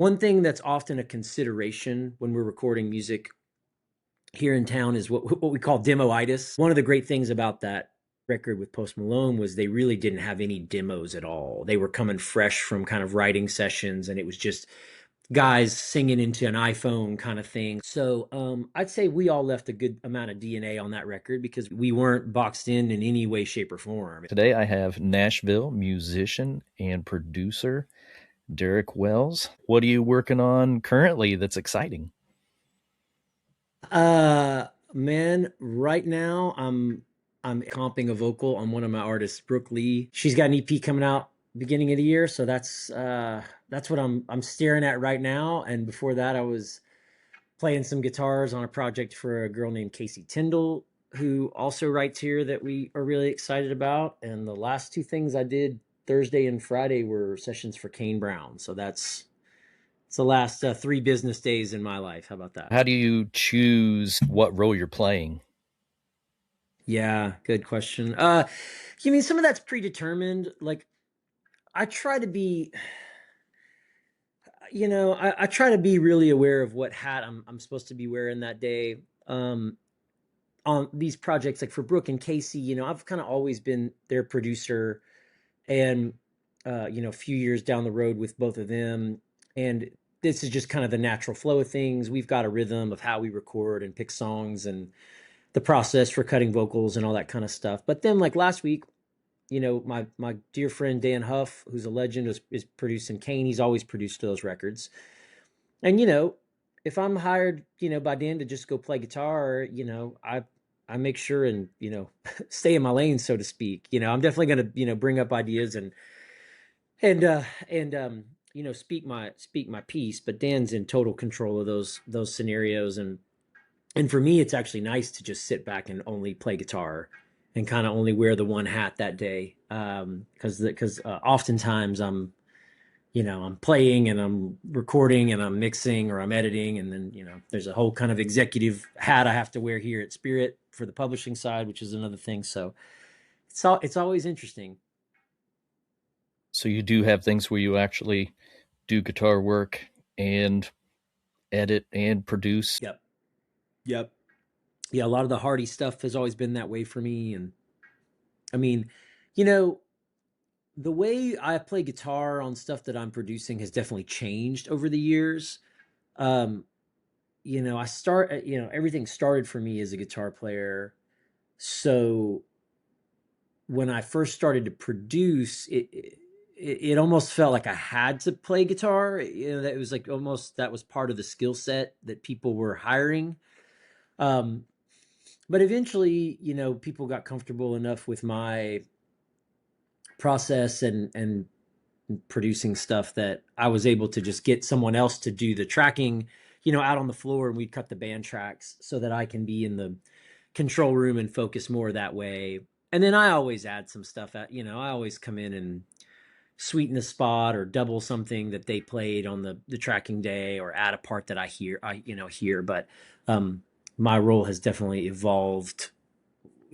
One thing that's often a consideration when we're recording music here in town is what we call demoitis. One of the great things about that record with Post Malone was they really didn't have any demos at all. They were coming fresh from kind of writing sessions, and it was just guys singing into an iPhone kind of thing. So I'd say we all left a good amount of DNA on that record because we weren't boxed in any way, shape, or form. Today I have Nashville musician and producer Derek Wells. What are you working on currently that's exciting? Man, right now I'm comping a vocal on one of my artists, Brooke Lee. She's got an EP coming out beginning of the year, so that's what I'm staring at right now. And before that, I was playing some guitars on a project for a girl named Casey Tyndall, who also writes here that we are really excited about. And the last two things I did Thursday and Friday were sessions for Kane Brown. So it's the last 3 business days in my life. How about that? How do you choose what role you're playing? Yeah, good question. You mean some of that's predetermined? Like I try to be, I try to be really aware of what hat I'm supposed to be wearing that day. Um, on these projects, like for Brooke and Casey, I've kind of always been their producer, and a few years down the road with both of them, and this is just kind of the natural flow of things. We've got a rhythm of how we record and pick songs and the process for cutting vocals and all that kind of stuff. But then, like last week, my dear friend Dan Huff, who's a legend, is producing Kane. He's always produced those records. And if I'm hired, by Dan to just go play guitar, I make sure and stay in my lane, so to speak. I'm definitely gonna bring up ideas and speak my piece. But Dan's in total control of those scenarios, and for me, it's actually nice to just sit back and only play guitar and kind of only wear the one hat that day. Because oftentimes I'm playing and I'm recording and I'm mixing or I'm editing. And then, there's a whole kind of executive hat I have to wear here at Spirit for the publishing side, which is another thing. So it's always interesting. So you do have things where you actually do guitar work and edit and produce. Yep. Yep. Yeah. A lot of the hardy stuff has always been that way for me. And I mean, you know, the way I play guitar on stuff that I'm producing has definitely changed over the years. Um, everything started for me as a guitar player. So when I first started to produce, it almost felt like I had to play guitar. That it was like almost that was part of the skill set that people were hiring. Um, but eventually, people got comfortable enough with my process and producing stuff that I was able to just get someone else to do the tracking, out on the floor, and we'd cut the band tracks so that I can be in the control room and focus more that way. And then I always add some stuff I always come in and sweeten the spot or double something that they played on the tracking day or add a part that I hear. But my role has definitely evolved,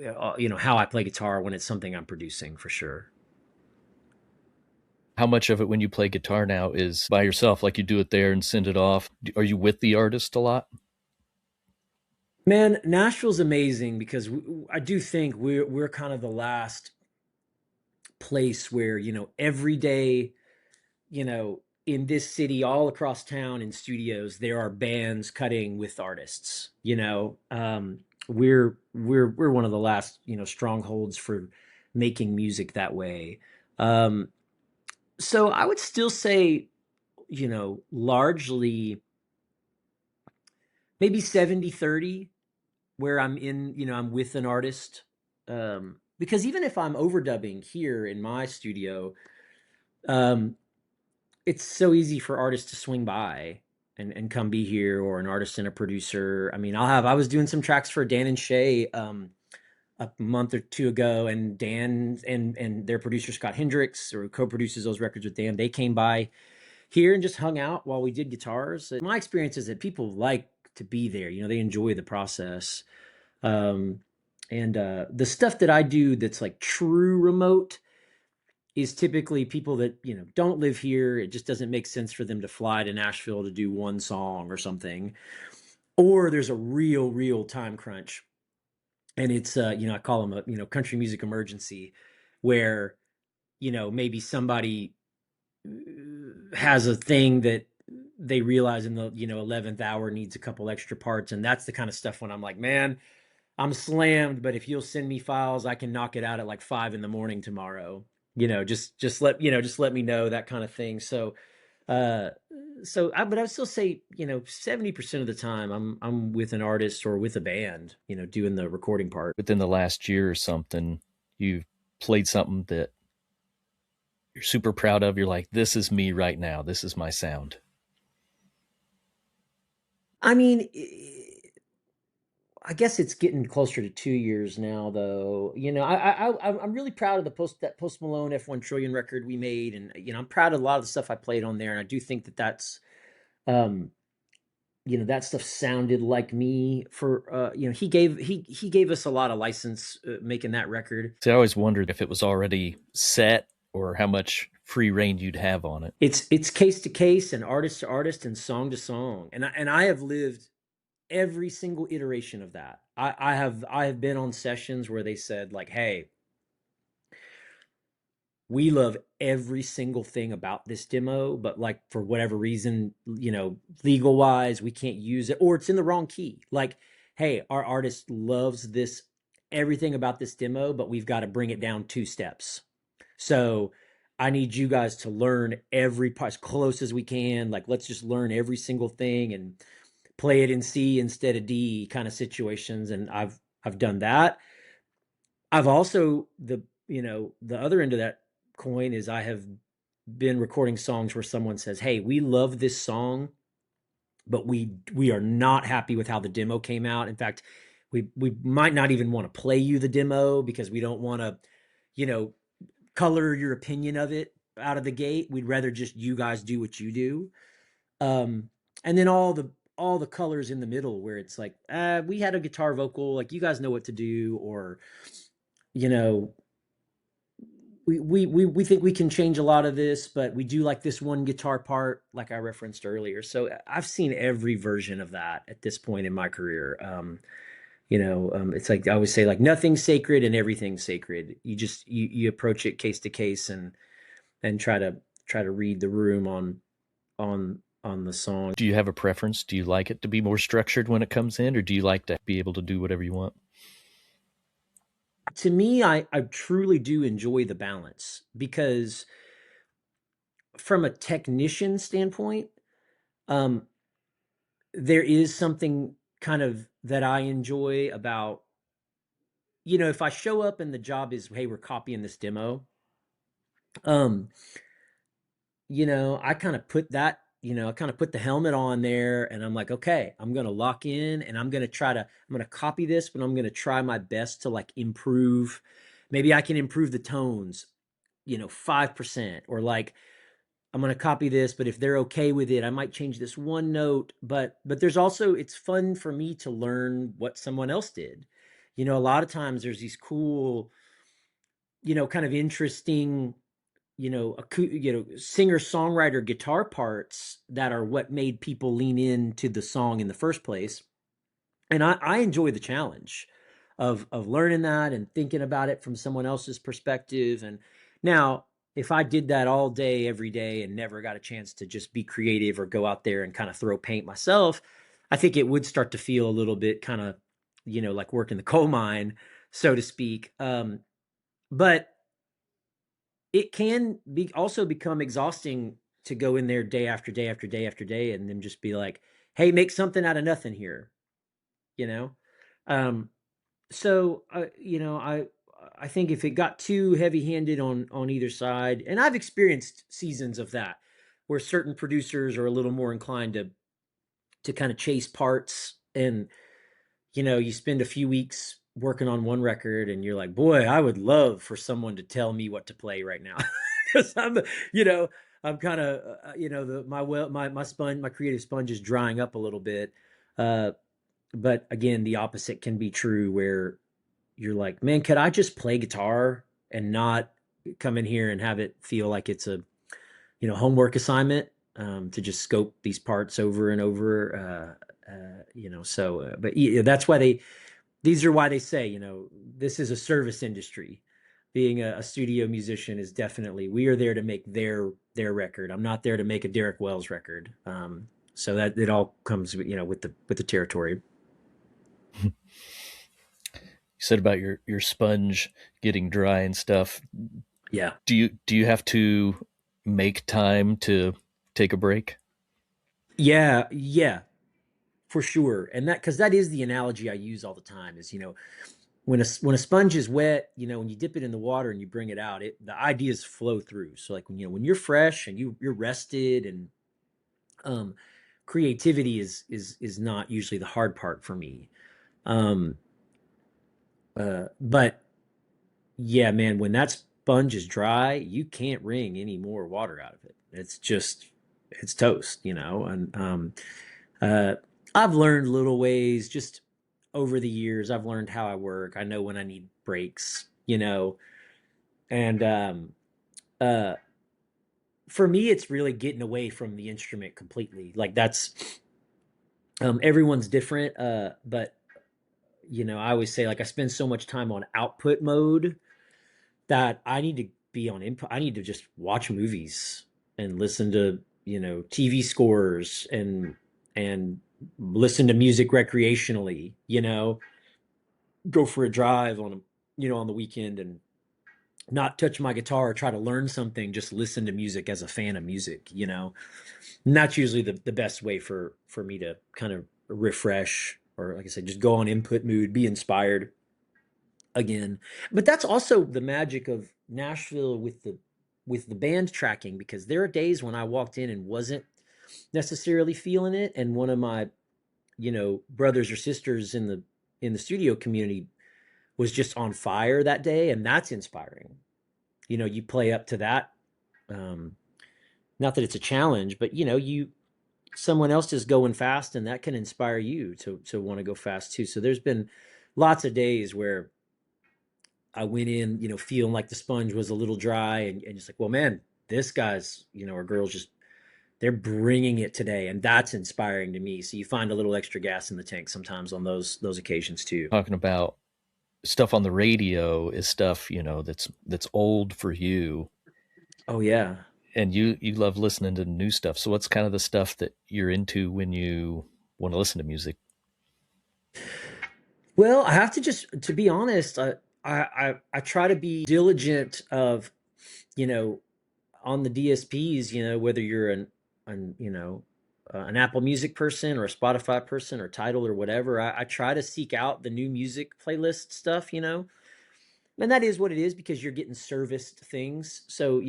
how I play guitar when it's something I'm producing for sure. How much of it when you play guitar now is by yourself, like you do it there and send it off? Are you with the artist a lot? Man, Nashville's amazing because I do think we're kind of the last place where every day, in this city, all across town in studios, there are bands cutting with artists. We're one of the last strongholds for making music that way. Um, so I would still say, largely maybe 70-30 where I'm with an artist. Because even if I'm overdubbing here in my studio, um, it's so easy for artists to swing by and come be here, or an artist and a producer. I mean, I was doing some tracks for Dan and Shay a month or two ago, and Dan and their producer Scott Hendricks, or co-produces those records with Dan, they came by here and just hung out while we did guitars. My experience is that people like to be there. They enjoy the process. Um, and the stuff that I do that's like true remote, is typically people that, don't live here. It just doesn't make sense for them to fly to Nashville to do one song or something. Or there's a real time crunch. And it's, I call them a, country music emergency, where, maybe somebody has a thing that they realize in the, 11th hour needs a couple extra parts. And that's the kind of stuff when I'm like, man, I'm slammed, but if you'll send me files, I can knock it out at like 5 in the morning tomorrow. Just let me know, that kind of thing. Uh, but I would still say, 70% of the time I'm with an artist or with a band, doing the recording part. Within the last year or something, you've played something that you're super proud of. You're like, this is me right now. This is my sound. I mean, I guess it's getting closer to 2 years now, though. I'm really proud of that Post Malone F1 Trillion record we made, and I'm proud of a lot of the stuff I played on there, and I do think that's um, that stuff sounded like me. For he gave us a lot of license, making that record. So I always wondered if it was already set or how much free reign you'd have on it. It's case to case and artist to artist and song to song, and I have lived every single iteration of that. I have been on sessions where they said like, hey, we love every single thing about this demo, but like for whatever reason, legal wise, we can't use it, or it's in the wrong key. Like, hey, our artist loves this, everything about this demo, but we've got to bring it down 2 steps. So I need you guys to learn every part as close as we can. Like, let's just learn every single thing and play it in C instead of D kind of situations. And I've done that. I've also, the other end of that coin is I have been recording songs where someone says, hey, we love this song, but we are not happy with how the demo came out. In fact, we might not even want to play you the demo because we don't want to, color your opinion of it out of the gate. We'd rather just you guys do what you do. And then all the colors in the middle where it's like, we had a guitar vocal, like you guys know what to do, or you know, we think we can change a lot of this, but we do like this one guitar part, like I referenced earlier. So I've seen every version of that at this point in my career. It's like I always say, like nothing's sacred and everything's sacred. You approach it case to case and try to read the room on the song. Do you have a preference? Do you like it to be more structured when it comes in, or do you like to be able to do whatever you want? To me, I truly do enjoy the balance, because from a technician standpoint, um, there is something kind of that I enjoy about, if I show up and the job is, hey, we're copying this demo, um, I kind of put that, I kind of put the helmet on there and I'm like, okay, I'm going to lock in and I'm going to copy this, but I'm going to try my best to like improve. Maybe I can improve the tones, 5%, or like, I'm going to copy this, but if they're okay with it, I might change this one note. But there's also, it's fun for me to learn what someone else did. A lot of times there's these cool, kind of interesting, singer songwriter guitar parts that are what made people lean into the song in the first place. And I enjoy the challenge of learning that and thinking about it from someone else's perspective. And now, if I did that all day, every day, and never got a chance to just be creative or go out there and kind of throw paint myself, I think it would start to feel a little bit kind of, like working the coal mine, so to speak. But it can be also become exhausting to go in there day after day after day after day and then just be like, hey, make something out of nothing here, you know? Um, I think if it got too heavy-handed on either side, and I've experienced seasons of that, where certain producers are a little more inclined to kind of chase parts, and you spend a few weeks working on one record, and you're like, boy, I would love for someone to tell me what to play right now, because I'm kind of, my creative sponge is drying up a little bit. But again, the opposite can be true, where you're like, man, could I just play guitar and not come in here and have it feel like it's a, homework assignment, to just scope these parts over and over. But yeah, that's why these are why they say, this is a service industry. Being a studio musician is definitely, we are there to make their record. I'm not there to make a Derek Wells record. So that it all comes, with the territory. You said about your sponge getting dry and stuff. Yeah. Do you have to make time to take a break? Yeah, yeah, for sure. And that, because that is the analogy I use all the time is, when a sponge is wet, when you dip it in the water and you bring it out, the ideas flow through. So like when you're fresh and you're rested, and um creativity is not usually the hard part for me. Um but yeah, man, when that sponge is dry, you can't wring any more water out of it. It's toast, and uh I've learned little ways just over the years. I've learned how I work. I know when I need breaks, and uh for me it's really getting away from the instrument completely. Like that's everyone's different, but I always say, like, I spend so much time on output mode that I need to be on input. I need to just watch movies and listen to, TV scores, and listen to music recreationally, go for a drive on the weekend, and not touch my guitar or try to learn something, just listen to music as a fan of music. And that's usually the best way for me to kind of refresh, or like I said, just go on input mood, be inspired again. But that's also the magic of Nashville with the band tracking, because there are days when I walked in and wasn't necessarily feeling it, and one of my, brothers or sisters in the studio community was just on fire that day, and that's inspiring. You play up to that. Um, Not that it's a challenge, but someone else is going fast, and that can inspire you to want to go fast too. So there's been lots of days where I went in, feeling like the sponge was a little dry, and just like, well, man, this guy's, or girl's just, they're bringing it today, and that's inspiring to me. So you find a little extra gas in the tank sometimes on those occasions too. Talking about stuff on the radio is stuff, that's old for you, Oh yeah. and you love listening to new stuff. So what's kind of the stuff that you're into when you want to listen to music? Well, I have to just, to be honest, I try to be diligent of, you know, on the DSPs, whether you're an Apple Music person or a Spotify person or Tidal or whatever. I try to seek out the new music playlist stuff, and that is what it is, because you're getting serviced things. So,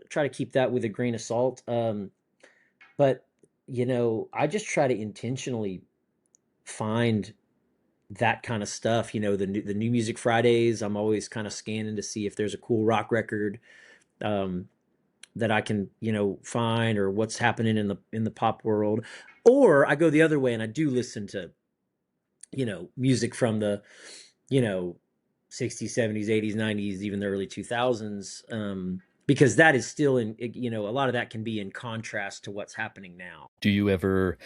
try to keep that with a grain of salt. But I just try to intentionally find that kind of stuff. The new music Fridays. I'm always kind of scanning to see if there's a cool rock record, um, that I can, find, or what's happening in the pop world. Or I go the other way and I do listen to, music from the, you know, 60s, 70s, 80s, 90s, even the early 2000s, because that is still a lot of that can be in contrast to what's happening now. Do you ever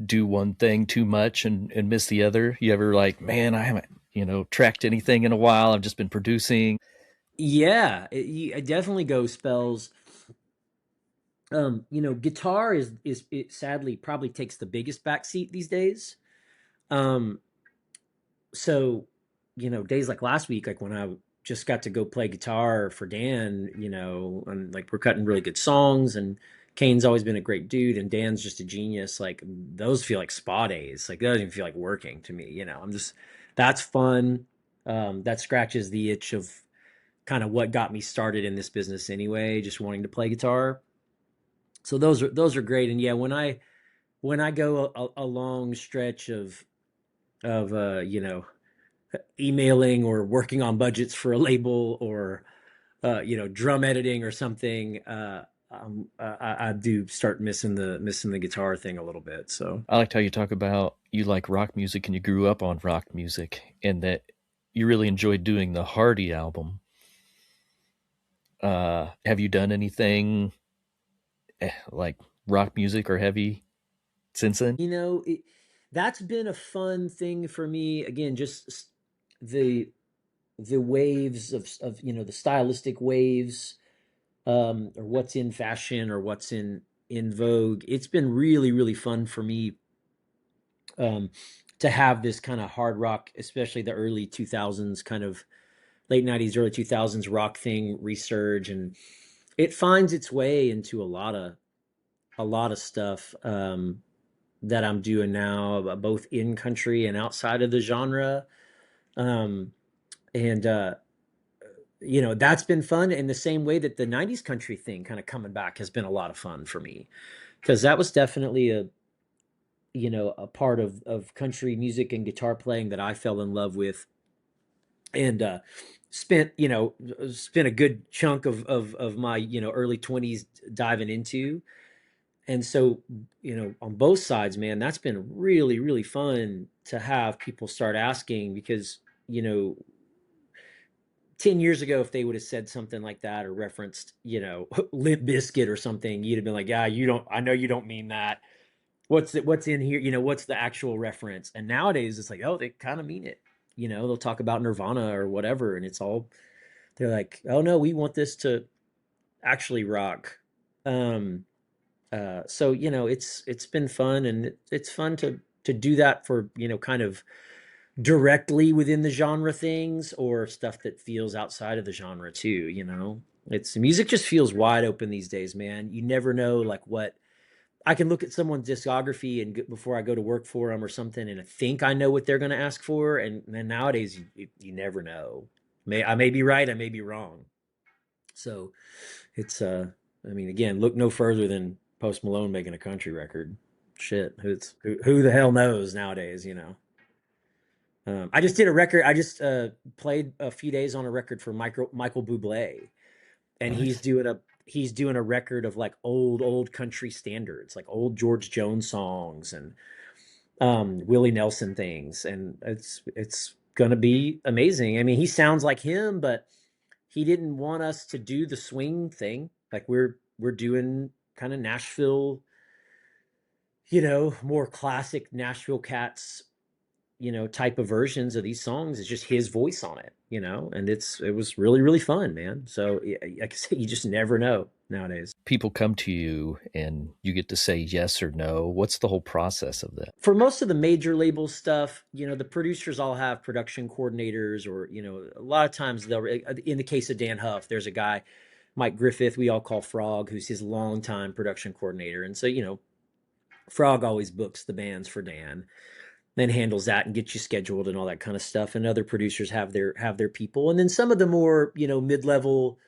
do one thing too much and miss the other? You ever like, man, I haven't, tracked anything in a while. I've just been producing. Yeah, I definitely go spells. Guitar is it sadly probably takes the biggest backseat these days. Um, so days like last week, like when I just got to go play guitar for Dan, and like we're cutting really good songs, and Kane's always been a great dude, and Dan's just a genius. Like those feel like spa days. Like that doesn't even feel like working to me. I'm just, that's fun. That scratches the itch of kind of what got me started in this business anyway, just wanting to play guitar. So those are great. And yeah, when I go a long stretch of emailing or working on budgets for a label, or drum editing or something, I do start missing the guitar thing a little bit. So I liked how you talk about you like rock music and you grew up on rock music and that you really enjoyed doing the Hardy album. Have you done anything like rock music or heavy since then? You know, that's been a fun thing for me. Again, just the the waves of the stylistic waves, or what's in fashion or what's in vogue. It's been really really fun for me, um, to have this kind of hard rock, especially the early 2000s kind of late 90s, early 2000s rock thing resurge, and it finds its way into a lot of stuff, that I'm doing now, both in country and outside of the genre. Um, and that's been fun in the same way that the 90s country thing kind of coming back has been a lot of fun for me, because that was definitely a part of country music and guitar playing that I fell in love with, and spent a good chunk of my early 20s diving into. And so, on both sides, man, that's been really really fun to have people start asking, because you know 10 years ago, if they would have said something like that or referenced, Limp Biscuit or something, you'd have been like, yeah, you don't, I know you don't mean that. What's in here? What's the actual reference? And nowadays it's like, oh, they kind of mean it. They'll talk about Nirvana or whatever, and they're like, oh no, we want this to actually rock. Um, so it's been fun, and it's fun to do that for kind of directly within the genre things, or stuff that feels outside of the genre too. It's music just feels wide open these days, man. You never know, like, what I can look at someone's discography and before I go to work for them or something, and I think I know what they're going to ask for, and then nowadays you never know. I may be right, I may be wrong. So it's I mean, again, look no further than Post Malone making a country record. Shit, who the hell knows nowadays. I just did a record. I just played a few days on a record for Michael Bublé, and he's Nice. doing a record of like old country standards, like old George Jones songs and Willie Nelson things, and it's gonna be amazing. I mean, he sounds like him, but he didn't want us to do the swing thing. Like, we're doing kind of Nashville, more classic Nashville Cats, type of versions of these songs. Is just his voice on it. And it was really, really fun, man. So, like I said, you just never know nowadays. People come to you and you get to say yes or no. What's the whole process of that? For most of the major label stuff, the producers all have production coordinators, or, a lot of times in the case of Dan Huff, there's a guy, Mike Griffith, we all call Frog, who's his longtime production coordinator. And so, Frog always books the bands for Dan, then handles that and gets you scheduled and all that kind of stuff. And other producers have their people. And then some of the more, mid-level,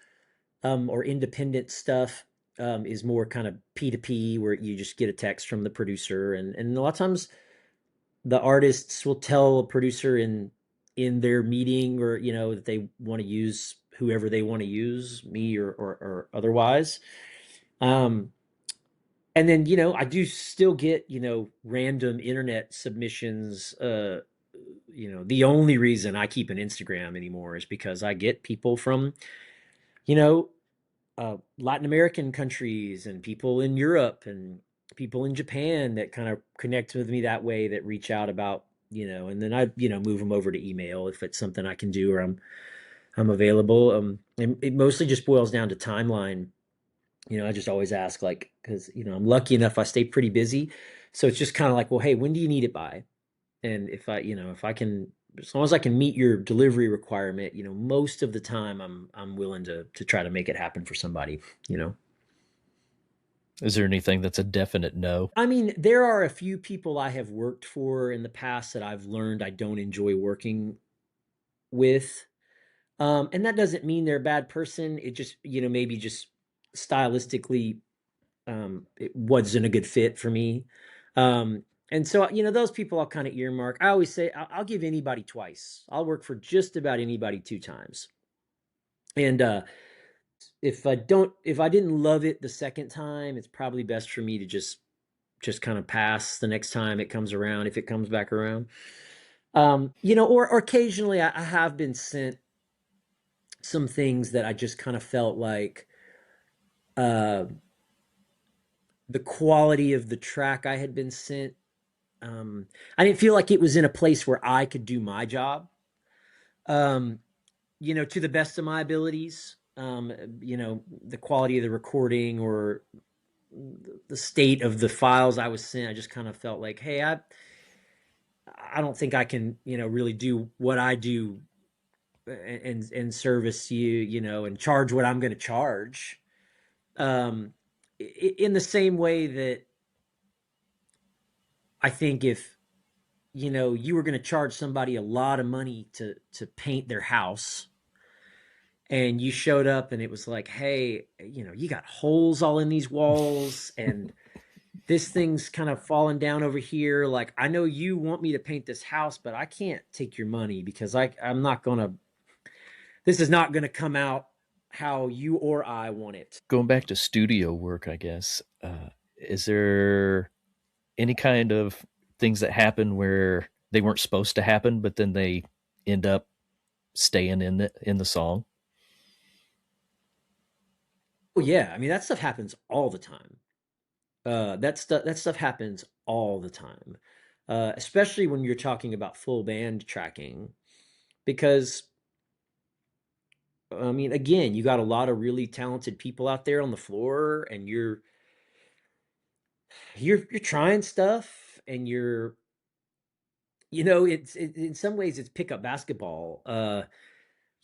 or independent stuff, is more kind of P2P, where you just get a text from the producer. And a lot of times the artists will tell a producer in their meeting, or that they want to use whoever they want to use, me or otherwise. Um, and then I do still get random internet submissions. The only reason I keep an Instagram anymore is because I get people from you know Latin American countries, and people in Europe, and people in Japan that kind of connect with me that way, that reach out about, and then I move them over to email if it's something I can do, or I'm available. And it mostly just boils down to timeline. I just always ask, like, because I'm lucky enough, I stay pretty busy, so it's just kind of like, well, hey, when do you need it by? And if I can, as long as I can meet your delivery requirement, most of the time I'm willing to try to make it happen for somebody. you know Is there anything that's a definite no? I mean, there are a few people I have worked for in the past that I've learned I don't enjoy working with. And that doesn't mean they're a bad person. It just, maybe just stylistically, it wasn't a good fit for me. And so, those people I'll kind of earmark. I always say I'll give anybody twice. I'll work for just about anybody two times. And if I didn't love it the second time, it's probably best for me to just kind of pass the next time it comes around, if it comes back around. Or occasionally I have been sent some things that I just kind of felt like uh, the quality of the track I had been sent. I didn't feel like it was in a place where I could do my job, um, to the best of my abilities. The quality of the recording or the state of the files I was sent, I just kind of felt like, hey, I don't think I can, really do what I do and service you, and charge what I'm going to charge. Um, in the same way that I think if you were going to charge somebody a lot of money to paint their house, and you showed up and it was like, hey, you got holes all in these walls and this thing's kind of falling down over here. Like, I know you want me to paint this house, but I can't take your money because I'm not gonna. This is not gonna come out how you or I want it. Going back to studio work, I guess, is there any kind of things that happen where they weren't supposed to happen, but then they end up staying in the song? Oh yeah, I mean that stuff happens all the time. That stuff happens all the time, especially when you're talking about full band tracking, because I mean, again, you got a lot of really talented people out there on the floor, and you're trying stuff, and in some ways it's pickup basketball.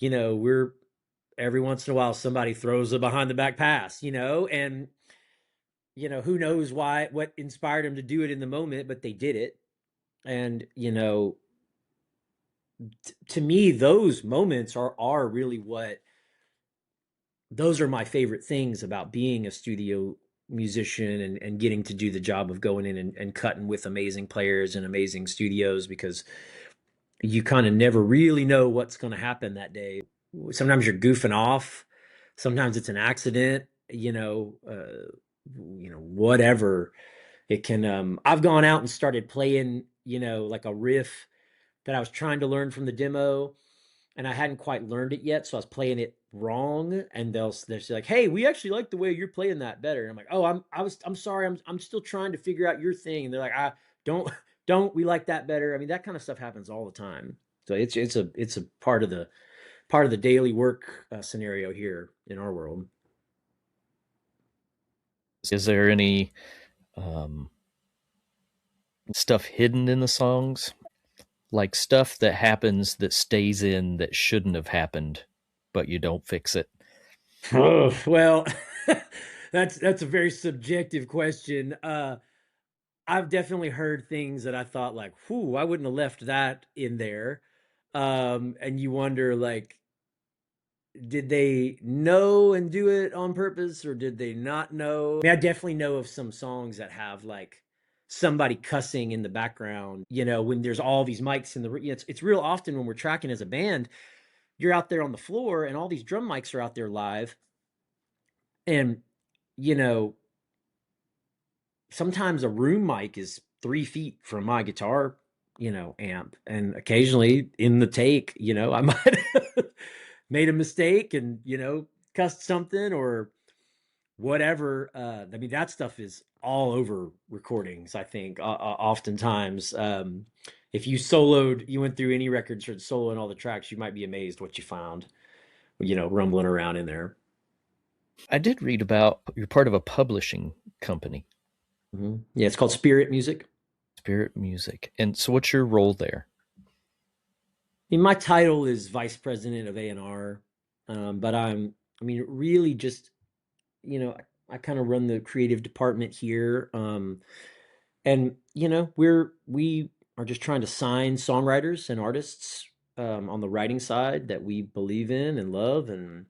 We're every once in a while somebody throws a behind the back pass, and who knows what inspired them to do it in the moment, but they did it. And to me, those moments are really what those are my favorite things about being a studio musician and getting to do the job of going in and cutting with amazing players and amazing studios, because you kind of never really know what's going to happen that day. Sometimes you're goofing off, sometimes it's an accident, whatever it can. I've gone out and started playing, like a riff that I was trying to learn from the demo, and I hadn't quite learned it yet, so I was playing it wrong, and they're like, "Hey, we actually like the way you're playing that better." And I'm like, "Oh, I'm sorry, I'm still trying to figure out your thing." And they're like, "I don't don't we like that better?" I mean, that kind of stuff happens all the time. So it's a part of the daily work scenario here in our world. Is there any um, stuff hidden in the songs, like stuff that happens that stays in that shouldn't have happened, but you don't fix it? Oh, well, that's a very subjective question. I've definitely heard things that I thought like, "Whew, I wouldn't have left that in there." And you wonder, like, did they know and do it on purpose, or did they not know? I mean, I definitely know of some songs that have like somebody cussing in the background. When there's all these mics in the it's real often when we're tracking as a band, you're out there on the floor and all these drum mics are out there live, and you know sometimes a room mic is 3 feet from my guitar, amp. And occasionally in the take, I might have made a mistake and, cussed something or whatever. I mean, that stuff is all over recordings, I think, oftentimes. If you went through any records or soloing all the tracks, you might be amazed what you found, rumbling around in there. I did read about you're part of a publishing company, Yeah, it's called Spirit Music. Spirit Music. And so what's your role there? Mean, my title is vice president of A&R, but I mean, really just, I kind of run the creative department here. And, we are just trying to sign songwriters and artists on the writing side that we believe in and love, and,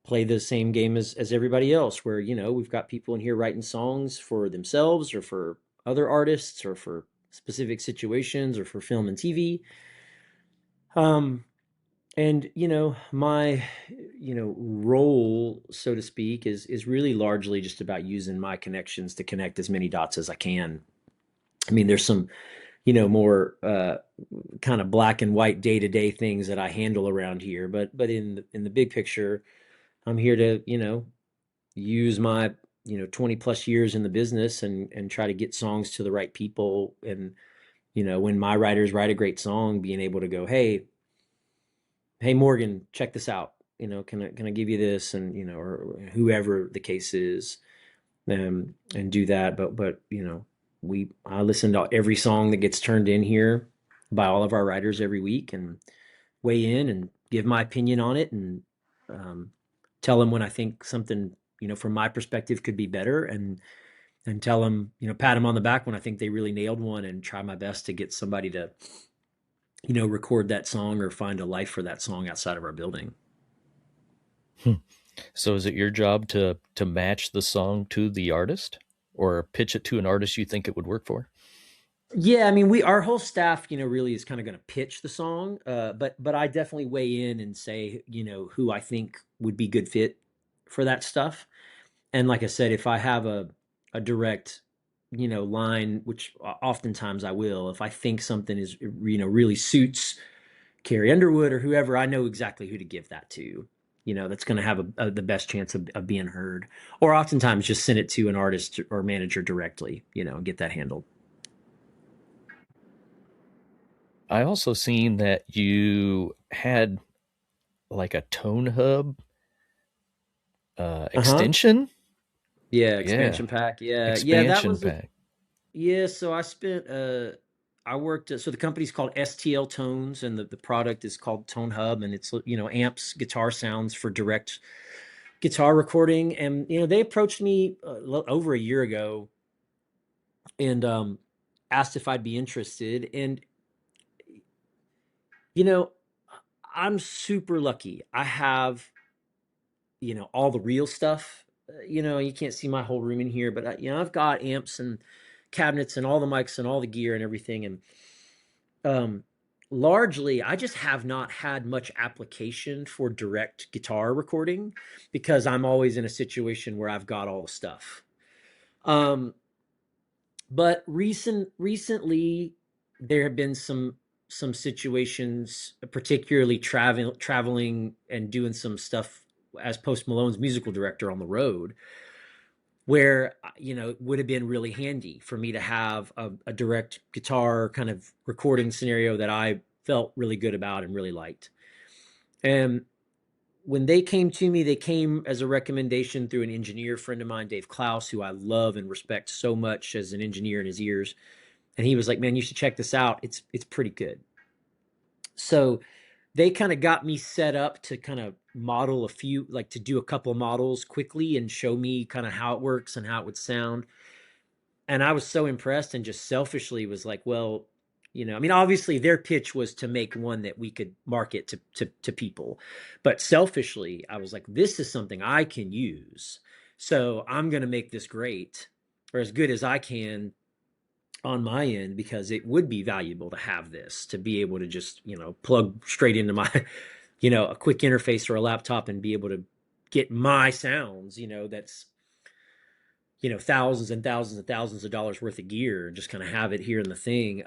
play the same game as everybody else, where, we've got people in here writing songs for themselves or for other artists or for specific situations or for film and TV. Um, and my role, so to speak, is really largely just about using my connections to connect as many dots as I can. I mean, there's some more kind of black and white day-to-day things that I handle around here. But in the big picture, I'm here to, use my, 20 plus years in the business and try to get songs to the right people. And, when my writers write a great song, being able to go, hey Morgan, check this out. Can I give you this? And, or whoever the case is, and do that. But I listen to every song that gets turned in here by all of our writers every week and weigh in and give my opinion on it, and um, tell them when I think something, from my perspective could be better, and tell them, pat them on the back when I think they really nailed one, and try my best to get somebody to, record that song or find a life for that song outside of our building. Hmm. So is it your job to match the song to the artist, or pitch it to an artist you think it would work for? Yeah, I mean, our whole staff, really is kind of going to pitch the song, but I definitely weigh in and say, who I think would be good fit for that stuff. And like I said, if I have a direct, line, which oftentimes I will, if I think something is, really suits Carrie Underwood or whoever, I know exactly who to give that to. That's going to have the best chance of being heard. Or oftentimes just send it to an artist or manager directly, and get that handled. I also seen that you had like a tone hub Uh huh. extension. Yeah, Yeah, expansion pack. Yeah, yeah, that expansion was a pack. yeah. So I worked. So the company's called STL Tones, and the product is called Tone Hub, and it's amps, guitar sounds for direct guitar recording. And they approached me over a year ago, and asked if I'd be interested. And you know, I'm super lucky. I have all the real stuff. You can't see my whole room in here, but I've got amps and cabinets and all the mics and all the gear and everything. And um, largely, I just have not had much application for direct guitar recording because I'm always in a situation where I've got all the stuff. Um, but recently, there have been some situations, particularly traveling and doing some stuff as Post Malone's musical director on the road, where it would have been really handy for me to have a direct guitar kind of recording scenario that I felt really good about and really liked. And when they came to me, they came as a recommendation through an engineer friend of mine, Dave Klaus, who I love and respect so much as an engineer in his ears. And he was like, "Man, you should check this out. It's pretty good." So they kind of got me set up to kind of model a few, like to do a couple of models quickly and show me kind of how it works and how it would sound. And I was so impressed and just selfishly was like, well, I mean, obviously their pitch was to make one that we could market to people. But selfishly, I was like, this is something I can use. So I'm going to make this great, or as good as I can on my end, because it would be valuable to have this, to be able to just, plug straight into my, a quick interface or a laptop and be able to get my sounds, that's thousands and thousands and thousands of dollars worth of gear, and just kind of have it here in the thing.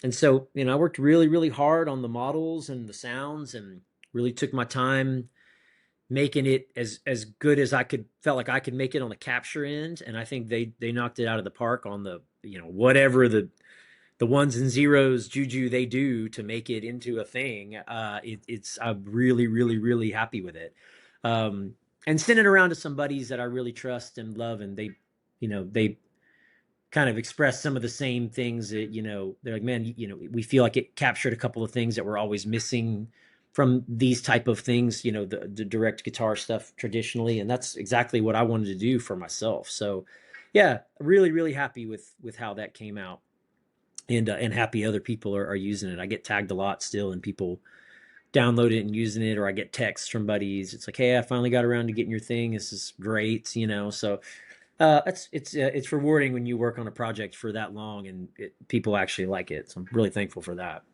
And so, I worked really, really hard on the models and the sounds, and really took my time making it as good as I could, felt like I could make it on the capture end. And I think they knocked it out of the park on the, whatever the ones and zeros juju they do to make it into a thing. It's I'm really, really, really happy with it. And send it around to some buddies that I really trust and love, and they kind of express some of the same things that, they're like, man, we feel like it captured a couple of things that were always missing from these type of things, the direct guitar stuff traditionally. And that's exactly what I wanted to do for myself. So yeah, really, really happy with how that came out, and happy other people are using it. I get tagged a lot still, and people download it and using it, or I get texts from buddies. It's like, hey, I finally got around to getting your thing. This is great. So it's rewarding when you work on a project for that long and people actually like it. So I'm really thankful for that.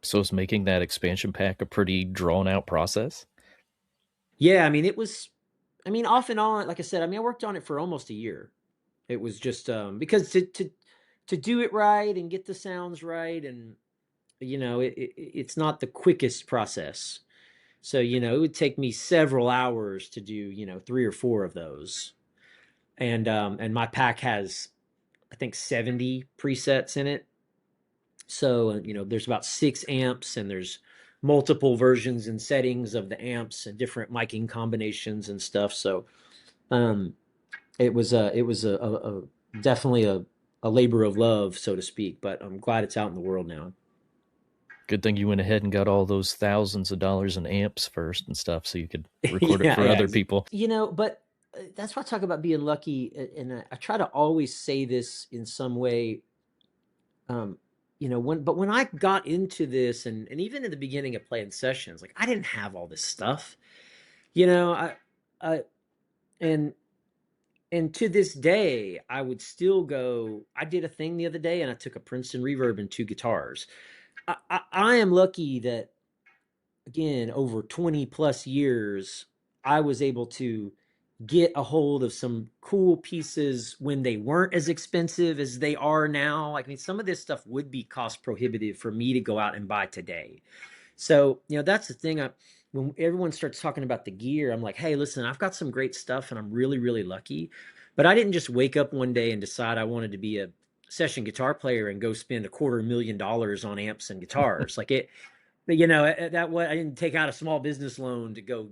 So is making that expansion pack a pretty drawn out process? Yeah, I mean, it was, I mean, off and on, like I said, I mean, I worked on it for almost a year. It was just because to do it right and get the sounds right. And it's not the quickest process. So it would take me several hours to do 3 or 4 of those. And my pack has, I think, 70 presets in it. So there's about 6 amps, and there's multiple versions and settings of the amps and different miking combinations and stuff. So um, it was definitely a labor of love, so to speak. But I'm glad it's out in the world now. Good thing you went ahead and got all those thousands of dollars in amps first and stuff so you could record it Yeah, for yeah. other people. But that's why I talk about being lucky, and I try to always say this in some way. Um, when I got into this, and even in the beginning of playing sessions, like I didn't have all this stuff. You know, I and and to this day, I would still go. I did a thing the other day, and I took a Princeton reverb and 2 guitars. I am lucky that, again, over 20 plus years, I was able to get a hold of some cool pieces when they weren't as expensive as they are now. Like, I mean, some of this stuff would be cost prohibitive for me to go out and buy today. So, that's the thing. When everyone starts talking about the gear, I'm like, hey, listen, I've got some great stuff and I'm really, really lucky. But I didn't just wake up one day and decide I wanted to be a session guitar player and go spend $250,000 on amps and guitars. Like it, that what I didn't take out a small business loan to go,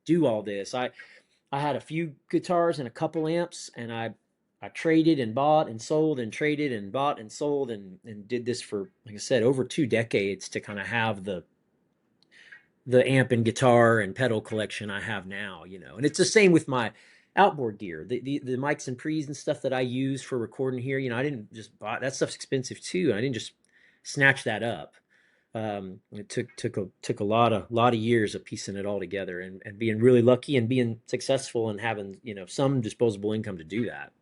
do all this. I had a few guitars and a couple amps, and I traded and bought and sold and traded and bought and sold, and did this for, like I said, over 2 decades to kind of have the amp and guitar and pedal collection I have now. And it's the same with my outboard gear, the mics and pre's and stuff that I use for recording here. I didn't just buy that stuff's expensive too. And I didn't just snatch that up. It took a lot of years of piecing it all together, and being really lucky and being successful and having some disposable income to do that.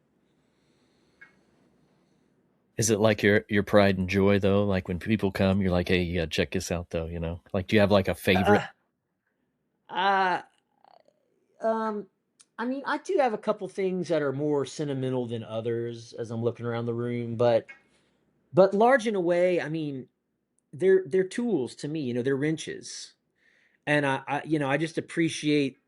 Is it like your pride and joy though? Like when people come, you're like, hey, you gotta check this out though, you know? Like do you have like a favorite? Uh, uh, um, I mean, I do have a couple things that are more sentimental than others as I'm looking around the room, but large in a way, I mean, they're tools to me. They're wrenches, and I just appreciate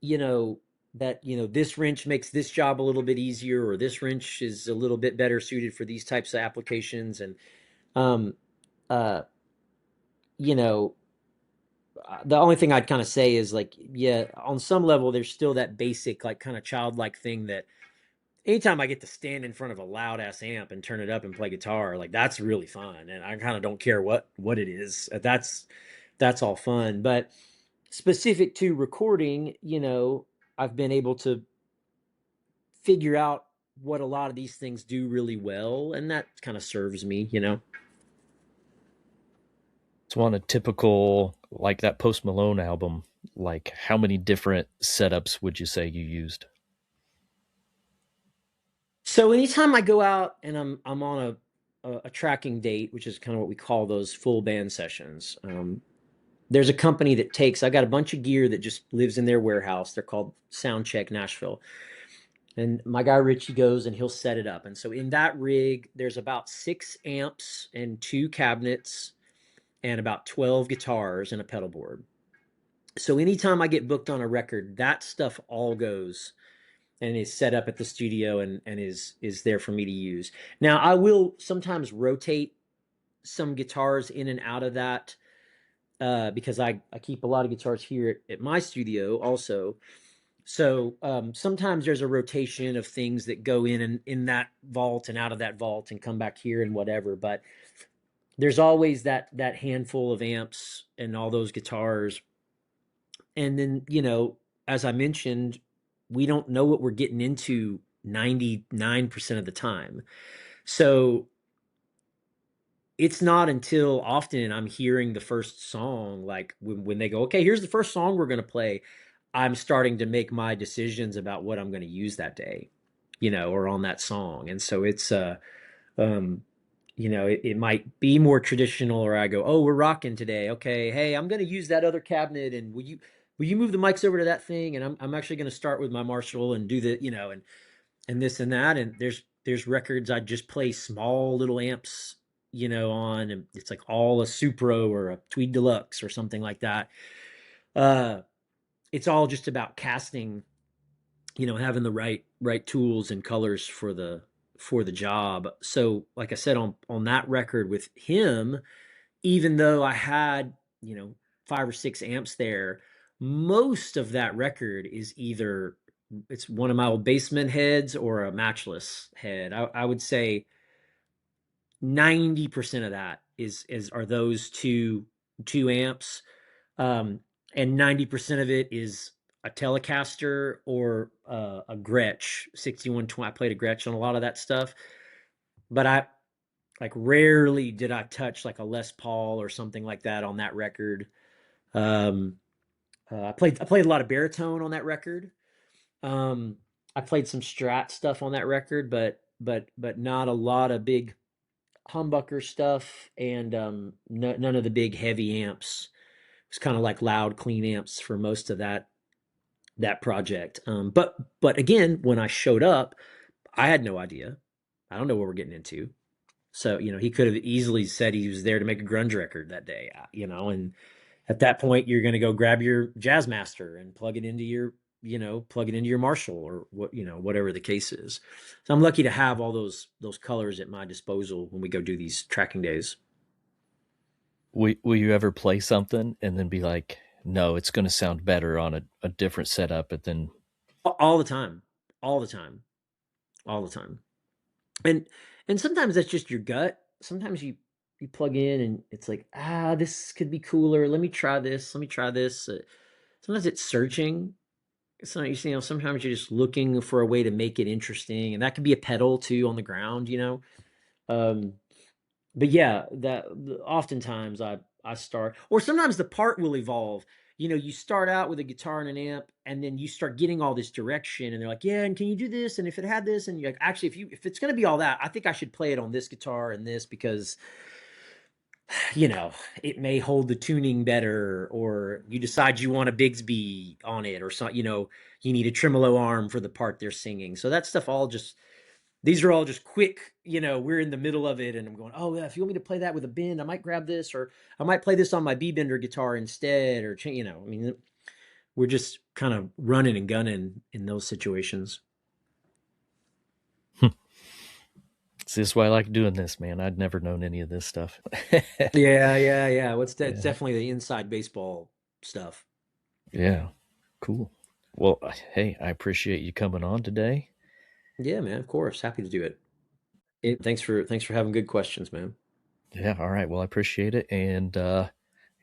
you know that this wrench makes this job a little bit easier, or this wrench is a little bit better suited for these types of applications. And um uh you know the only thing I'd kind of say is, like, yeah, on some level there's still that basic, like, kind of childlike thing that anytime I get to stand in front of a loud ass amp and turn it up and play guitar, like, that's really fun, and I kind of don't care what it is. That's all fun. But specific to recording, I've been able to figure out what a lot of these things do really well, and that kind of serves me. So on a typical like that Post Malone album, like how many different setups would you say you used? So anytime I go out and I'm on a tracking date, which is kind of what we call those full band sessions. There's a company that takes. I got a bunch of gear that just lives in their warehouse. They're called Soundcheck Nashville. And my guy Richie goes and he'll set it up. And so in that rig, there's about 6 amps and 2 cabinets and about 12 guitars and a pedal board. So anytime I get booked on a record, that stuff all goes and is set up at the studio, and is there for me to use. Now, I will sometimes rotate some guitars in and out of that, because I keep a lot of guitars here at my studio also. So sometimes there's a rotation of things that go in that vault and out of that vault and come back here and whatever. But there's always that handful of amps and all those guitars. And then, as I mentioned, we don't know what we're getting into 99% of the time. So it's not until often I'm hearing the first song, like when they go, okay, here's the first song we're going to play, I'm starting to make my decisions about what I'm going to use that day, or on that song. And so it's, um, it might be more traditional, or I go, oh, we're rocking today. Okay. Hey, I'm going to use that other cabinet. And will you move the mics over to that thing? And I'm actually going to start with my Marshall and do the, and this and that. And there's there's records I just play small little amps, on, and it's like all a Supro or a Tweed Deluxe or something like that. Uh, it's all just about casting, having the right tools and colors for the job. So, like I said, on that record with him, even though I had, 5 or 6 amps there, most of that record is either it's one of my old Bassman heads or a Matchless head. I would say 90% of that are those two amps. Um, and 90% of it is a Telecaster or a Gretsch 6120. I played a Gretsch on a lot of that stuff, but I like rarely did I touch like a Les Paul or something like that on that record. Um, I played a lot of baritone on that record. Um, I played some Strat stuff on that record, but not a lot of big humbucker stuff, and none of the big heavy amps. It was kind of like loud, clean amps for most of that project. But again, when I showed up, I had no idea. I don't know what we're getting into. So, he could have easily said he was there to make a grunge record that day, and at that point you're going to go grab your Jazzmaster and plug it into your Marshall or whatever the case is. So I'm lucky to have all those colors at my disposal when we go do these tracking days. Will you ever play something and then be like, no, it's going to sound better on a different setup, and then All the time, all the time, all the time. And sometimes that's just your gut. Sometimes you plug in and it's like, this could be cooler. Let me try this. Let me try this. Sometimes it's searching. Sometimes you're just looking for a way to make it interesting, and that could be a pedal too on the ground. Um, but yeah, that oftentimes I start, or sometimes the part will evolve. You start out with a guitar and an amp, and then you start getting all this direction, and they're like, yeah, and can you do this? And if it had this, and you're like, actually, if it's going to be all that, I think I should play it on this guitar and this because you know it may hold the tuning better, or you decide you want a Bigsby on it, or so you need a tremolo arm for the part they're singing. So that stuff all just these are all just quick, we're in the middle of it and I'm going, oh yeah, if you want me to play that with a bend, I might grab this, or I might play this on my B bender guitar instead, or I mean, we're just kind of running and gunning in those situations. see, this is why I like doing this, man. I'd never known any of this stuff. Yeah, yeah, yeah. It's Yeah. definitely the inside baseball stuff. Yeah. Cool. Well, hey, I appreciate you coming on today. Yeah, man, of course. Happy to do it. Thanks for having good questions, man. Yeah. All right. Well, I appreciate it. And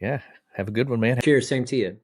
yeah, have a good one, man. Cheers, same to you.